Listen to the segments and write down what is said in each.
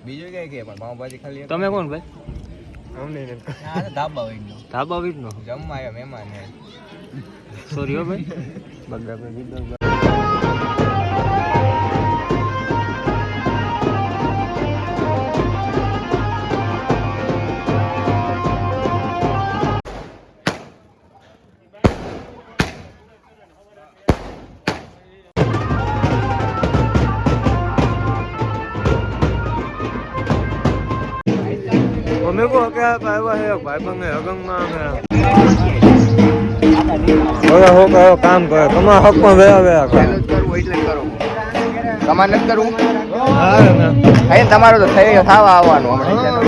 બીજું કઈ કે પણ પાવભાજી ખાલી તમે કોણ ભાઈ? અમને ધાબા વીટનો. ધાબા વીટનો જમવા આવ્યા મહેમાન હે. સોરી હો ભાઈ. બગડા ભાઈ અમે કો કે આવ્યા હે ભાઈ બંને હગંગમાં અમે હવે હો કયો કામ કરે તમારા હક પણ વેયા વેયા કરે કરવું એટલે કરો. તમારે નથી કરવું? હા હે તમારું તો થઈ ખાવા આવવાનું હમણાં.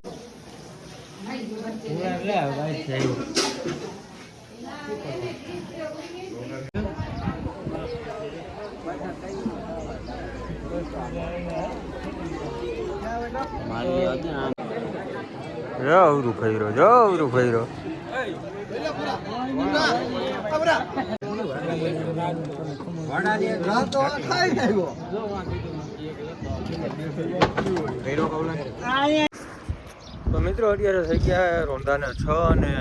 જો અવરું ખાઈ રહ્યો જો અવરું ખાઈ રહ્યો તો મિત્રો અત્યારે થઈ ગયા રોંધાને 6 અને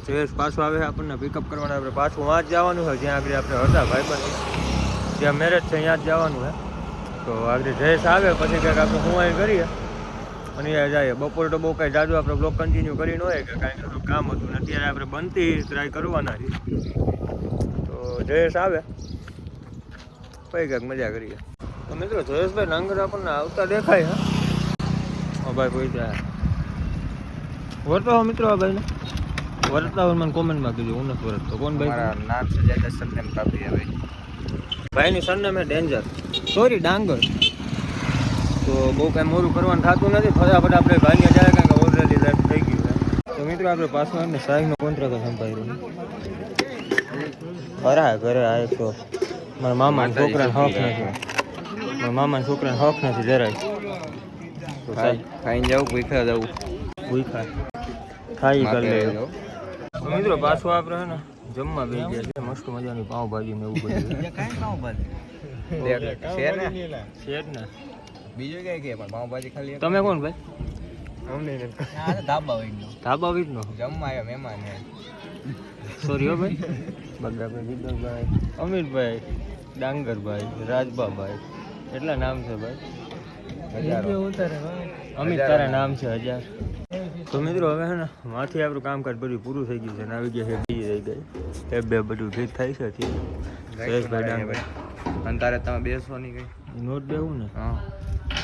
જયેશ પાછું આવે આપણને પિકઅપ કરવાના. આપણે પાછું વાંચ જવાનું હોય જ્યાં આગળ આપણે હતા ભાઈબંધ જ્યાં મેરેજ છે ત્યાં જ જવાનું છે. તો આગળ જયેશ આવે પછી કંઈક આપણે હુંવાઈ કરીએ અને જાય. બપોર તો બહુ કાંઈ જાજુ આપણે બ્લોક કન્ટિન્યુ કરી ન હોય કે કાંઈ થોડું કામ હતું ને અત્યારે આપણે બનતી ટ્રાય કરવાના છીએ. તો જયેશ આવે પછી કંઈક મજા કરીએ. તો મિત્રો જયેશભાઈ નાંગર આપણને આવતા દેખાય હા. ભાઈ કોઈ જાય વરતો હો મિત્રો આ ભાઈને વરતા હોય મને કોમેન્ટમાં કીધું હું નથી વરતતો. કોણ ભાઈ? મારા નામ છે જય સરનેમ કાપી હવે. ભાઈની સરનેમ હે ડેન્જર સોરી ડાંગર. તો બહુ કાંઈ મોરું કરવાનું થતું નથી. ફટાફટ આપણે ભાઈને જાય કારણ કે ઓલરેડી લેટ થઈ ગયું છે. તો મિત્રો આપણે પાછું ને સાહેબનો કોન્ટ્રાક્ટ સંભાળ્યું ખરા ઘરે આ એક તો મારા મામાના છોકરાને હક નથી. મારા મામાના છોકરાને હક નથી જરાય. તો ખાઈને જાઉં ભૂખા જવું ભૂખા ખાઈ કરી લે. તો મિત્રો પાછું આપણે હે ને જમવા બેસી ગયા છે. મસ્ત મજાની પાવભાજી ને એવું બધું છે જ ને. બીજું કઈ કે પણ પાવભાજી ખાલી તમે કોણ ભાઈ? અમને ધાબા વીટનો. ધાબા વીટનો જમવા આવ્યા મહેમાન હે. સોરી હો ભાઈ. બગડા ભાઈ દીપકભાઈ અમિતભાઈ ડાંગરભાઈ રાજબાભાઈ એટલા નામ છે ભાઈ. અમિત તારા નામ છે 1000. તો મિત્રો હવે હે ને માથી આપણું કામકાજ બધું પૂરું થઈ ગયું છે ને આવી ગયા છે બીજી રહી ગઈ એ બે બધું ઠીક થાય છે જયેશભાઈ ડાંગર. અને તારે તમે બેસો નહીં કઈ નોટ દેવું ને હા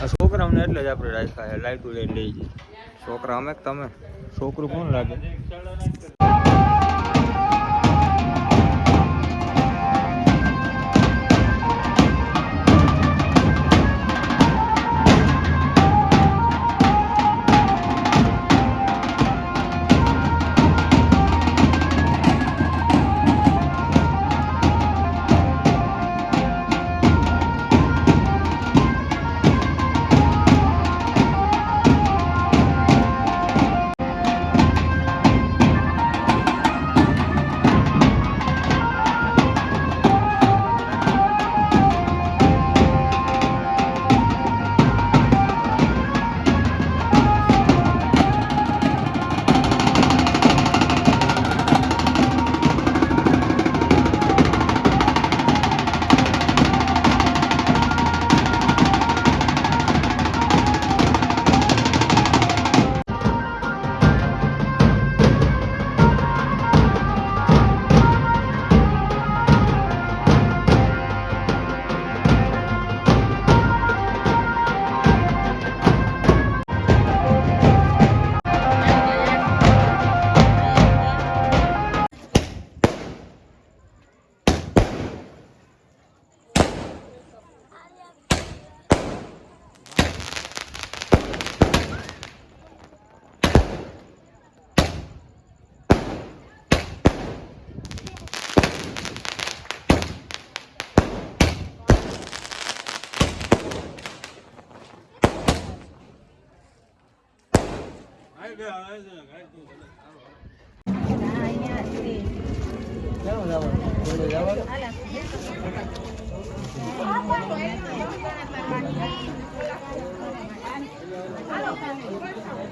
આ છોકરાઓને એટલે જ આપણે રાખ્યા લાઈટું લઈને લઈ જઈએ. છોકરા અમે તમે છોકરું કોણ લાગે?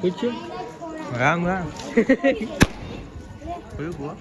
પૂછ્યું રામ રામ કયું બુઆ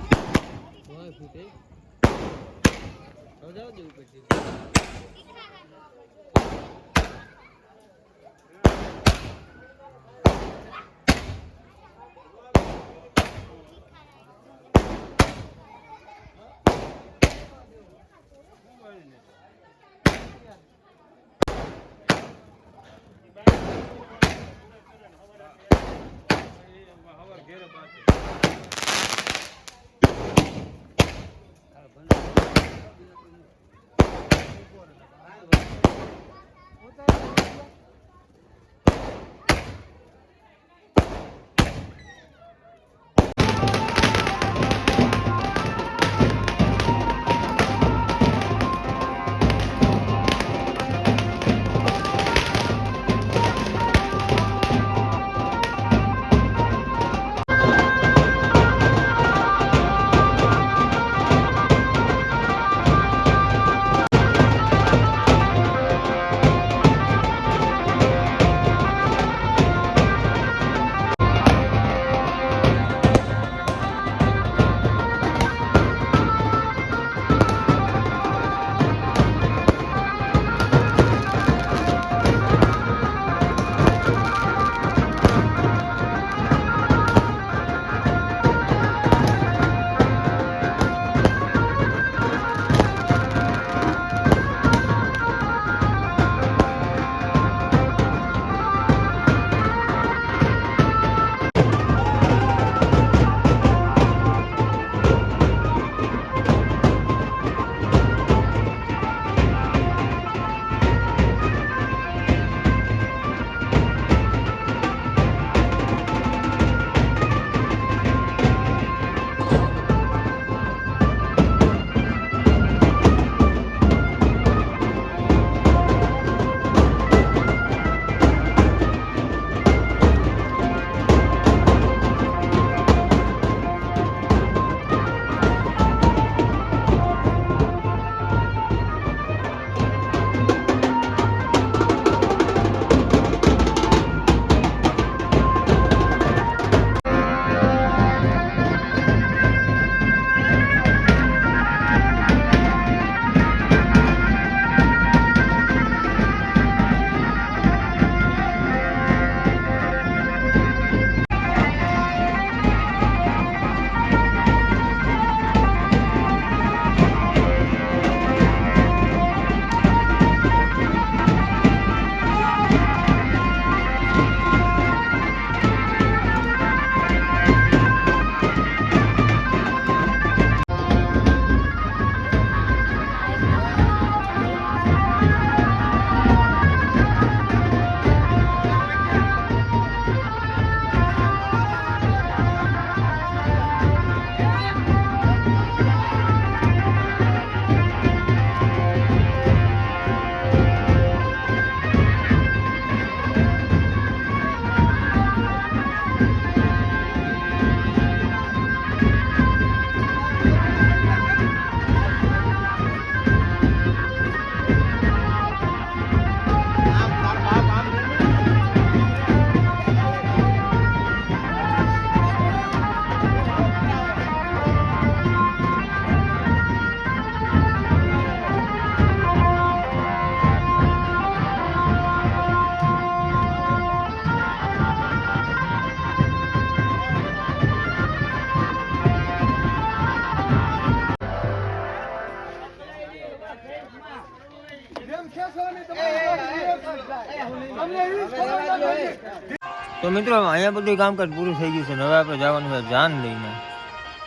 તો મિત્રો અહીંયા બધું કામકાજ પૂરું થઈ ગયું છે ને હવે આપણે જવાનું છે જાન લઈને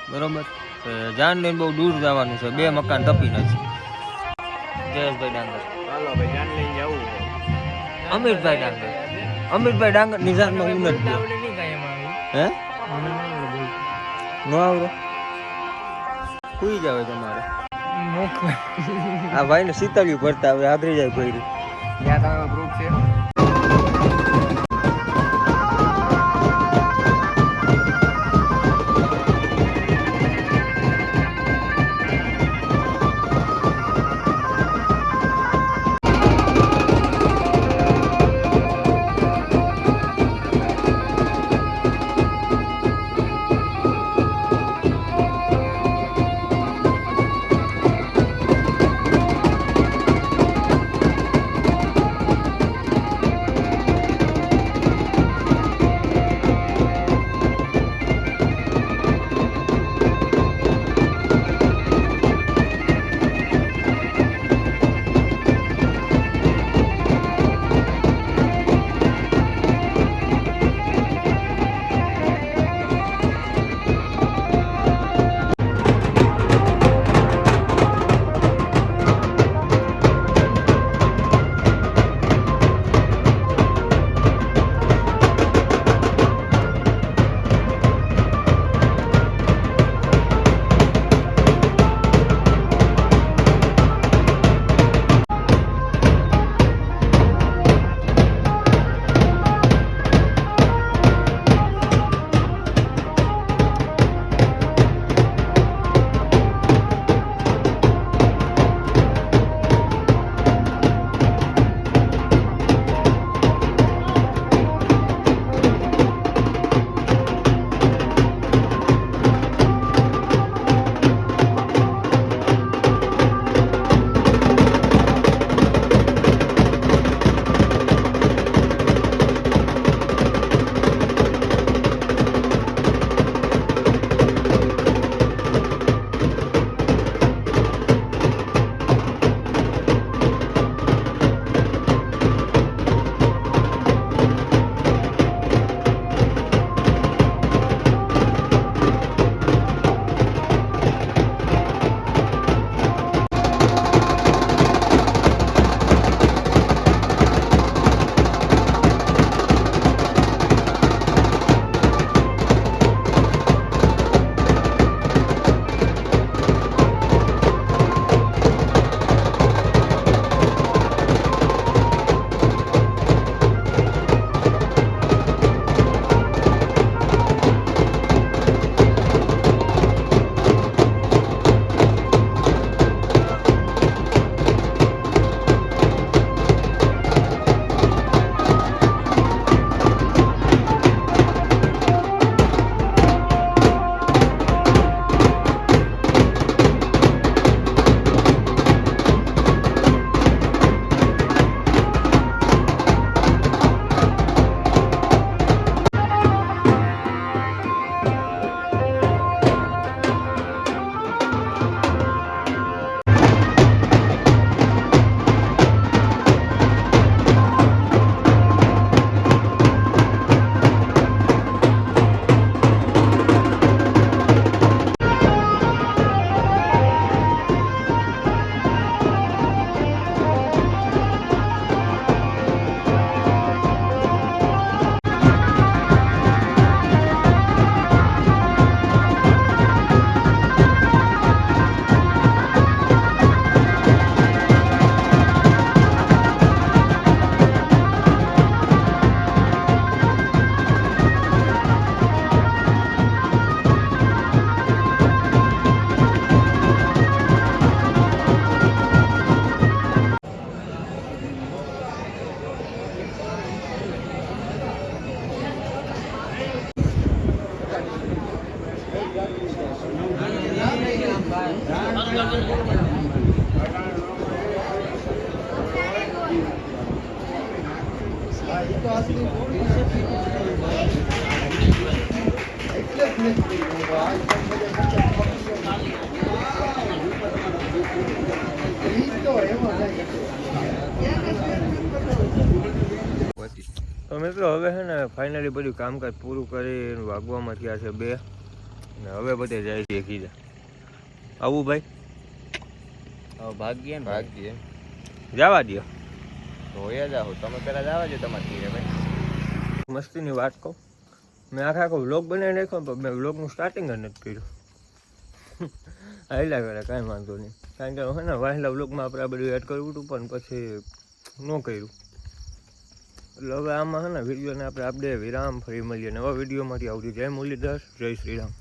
બરોબર જાન લઈને બહુ દૂર જવાનું છે 2 મકાન તપી નથી જયેશભાઈ ડાંગર હાલો ભાઈ જાન લઈને જવું અમિતભાઈ ડાંગર નિઝારમાં હું નથી ગયો હે નો આવડે સુઈ જાવ તમારે આ ભાઈ ને શીતળિયું ભરતા હવે આદરી જાય કોઈ ત્યાં તમારો ગ્રુપ છે તો મિત્રો હવે છે ને ફાઇનલી બધું કામકાજ પૂરું કરી વાગવામાં થયા છે 2 અને હવે બધે જાય છે કીધા આવું ભાઈ ભાગ્ય ને ભાગ્ય જવા દો તો હોય જાઓ તમે પેલા જવા દો તમારે ઘીરે ભાઈ. મસ્તીની વાત કહું મેં આખો વ્લોગ બનાવી નાખ્યો પણ મેં વ્લોગનું સ્ટાર્ટિંગ જ નથી કર્યું. હાલ્યા કરે કાંઈ વાંધો નહીં કારણ કે હે ને વાહેલા વ્લોગમાં આપણે આ બધું એડ કરવું હતું પણ પછી ન કર્યું એટલે હવે આમાં છે ને વિડીયોને આપણે વિરામ ફરી મળીએ નવા વિડીયોમાંથી આવતી. જય મુરલીધર, જય શ્રી રામ.